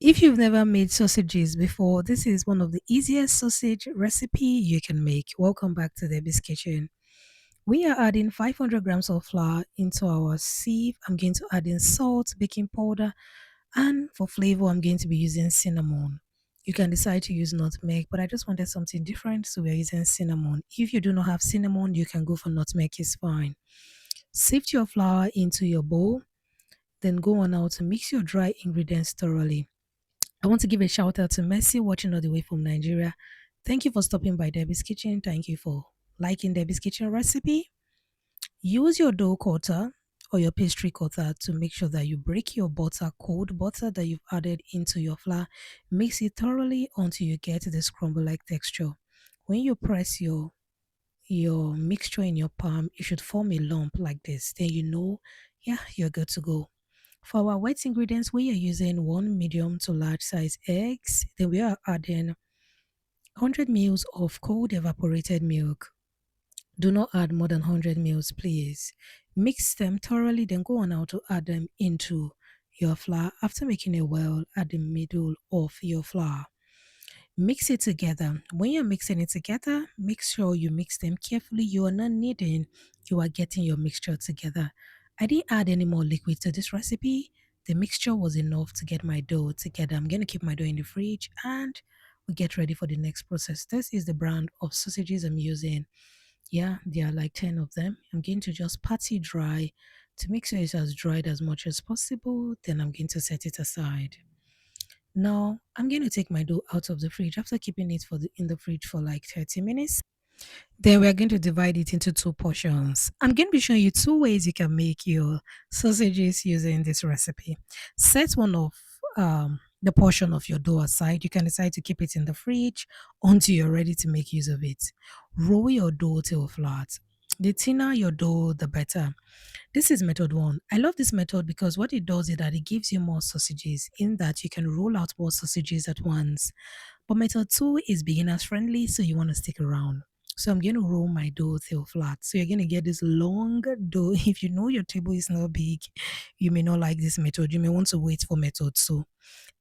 If you've never made sausages before, this is one of the easiest sausage recipe you can make. Welcome back to Debbie's Kitchen. We are adding 500 grams of flour into our sieve. I'm going to add in salt, baking powder, and for flavor, I'm going to be using cinnamon. You can decide to use nutmeg, but I just wanted something different, so we're using cinnamon. If you do not have cinnamon, you can go for nutmeg, it's fine. Sift your flour into your bowl, then go on now to mix your dry ingredients thoroughly. I want to give a shout out to Messi watching all the way from Nigeria. Thank you for stopping by Debbie's Kitchen. Thank you for liking Debbie's Kitchen recipe. Use your dough cutter or your pastry cutter to make sure that you break your butter, cold butter that you've added into your flour. Mix it thoroughly until you get this crumble-like texture. When you press your mixture in your palm, it should form a lump like this. Then you know, yeah, you're good to go. For our wet ingredients, we are using one medium to large size eggs. Then we are adding 100 ml of cold evaporated milk. Do not add more than 100 ml, please. Mix them thoroughly, then go on now to add them into your flour. After making a well at the middle of your flour, mix it together. When you're mixing it together, make sure you mix them carefully. You are not kneading, you are getting your mixture together. I didn't add any more liquid to this recipe. The mixture was enough to get my dough together. I'm going to keep my dough in the fridge and we get ready for the next process. This is the brand of sausages I'm using. Yeah, there are like 10 of them. I'm going to just pat it dry to make sure it's as dried as much as possible. Then I'm going to set it aside. Now, I'm going to take my dough out of the fridge after keeping it in the fridge for like 30 minutes. Then we're going to divide it into two portions. I'm going to be showing you two ways you can make your sausages using this recipe. Set one of the portion of your dough aside. You can decide to keep it in the fridge until you're ready to make use of it. Roll your dough till flat. The thinner your dough, the better. This is method one. I love this method because what it does is that it gives you more sausages in that you can roll out more sausages at once. But method two is beginners friendly, so you want to stick around. So I'm going to roll my dough till flat. So you're going to get this long dough. If you know your table is not big, you may not like this method. You may want to wait for method two.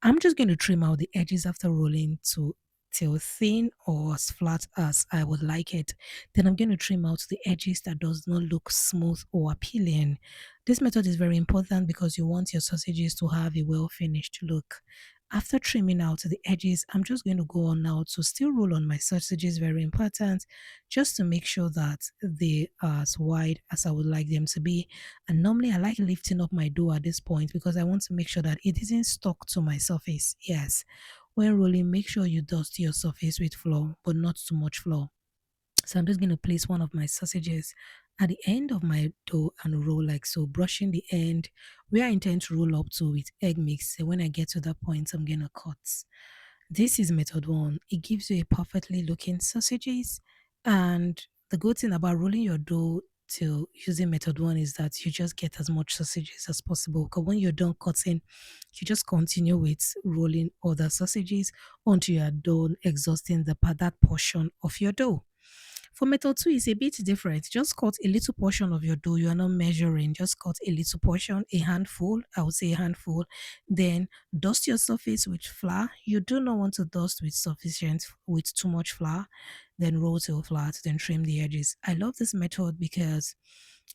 I'm just going to trim out the edges after rolling to till thin or as flat as I would like it. Then I'm going to trim out the edges that does not look smooth or appealing. This method is very important because you want your sausages to have a well finished look. After trimming out the edges, I'm just going to go on now to still roll on my sausages, very important, just to make sure that they are as wide as I would like them to be. And normally I like lifting up my dough at this point because I want to make sure that it isn't stuck to my surface. Yes, when rolling, make sure you dust your surface with flour, but not too much flour. So I'm just going to place one of my sausages at the end of my dough and roll like so, brushing the end where I intend to roll up to with egg mix. So when I get to that point, I'm going to cut. This is method one. It gives you a perfectly looking sausages. And the good thing about rolling your dough to using method one is that you just get as much sausages as possible. Because when you're done cutting, you just continue with rolling other sausages until you are done exhausting that portion of your dough. For method two is a bit different. Just cut a little portion of your dough. You are not measuring. Just cut a little portion, a handful. I would say a handful. Then dust your surface with flour. You do not want to dust with too much flour. Then roll till flat. Then trim the edges. I love this method because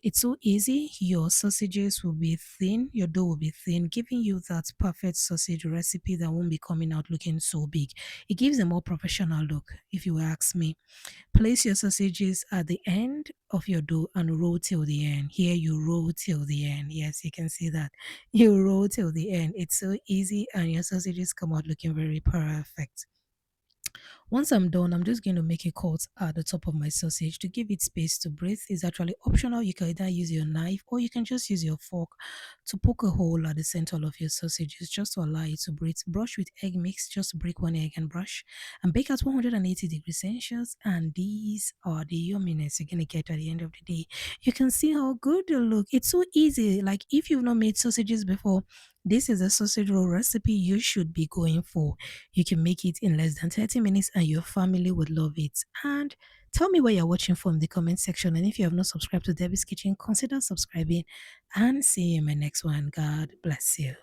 it's so easy. Your sausages will be thin, your dough will be thin, giving you that perfect sausage recipe that won't be coming out looking so big. It gives a more professional look, if you ask me. Place your sausages at the end of your dough and roll till the end. Here you roll till the end. Yes, you can see that. You roll till the end. It's so easy and your sausages come out looking very perfect. Once I'm done, I'm just going to make a cut at the top of my sausage to give it space to breathe. It's actually optional. You can either use your knife or you can just use your fork to poke a hole at the center of your sausages just to allow it to breathe. Brush with egg mix, just break one egg and brush and bake at 180 degrees Celsius. And these are the yumminess you're going to get at the end of the day. You can see how good they look. It's so easy. Like if you've not made sausages before, this is a sausage roll recipe you should be going for. You can make it in less than 30 minutes and your family would love it. And tell me where you're watching from in the comment section. And if you have not subscribed to Debbie's Kitchen, consider subscribing and see you in my next one. God bless you.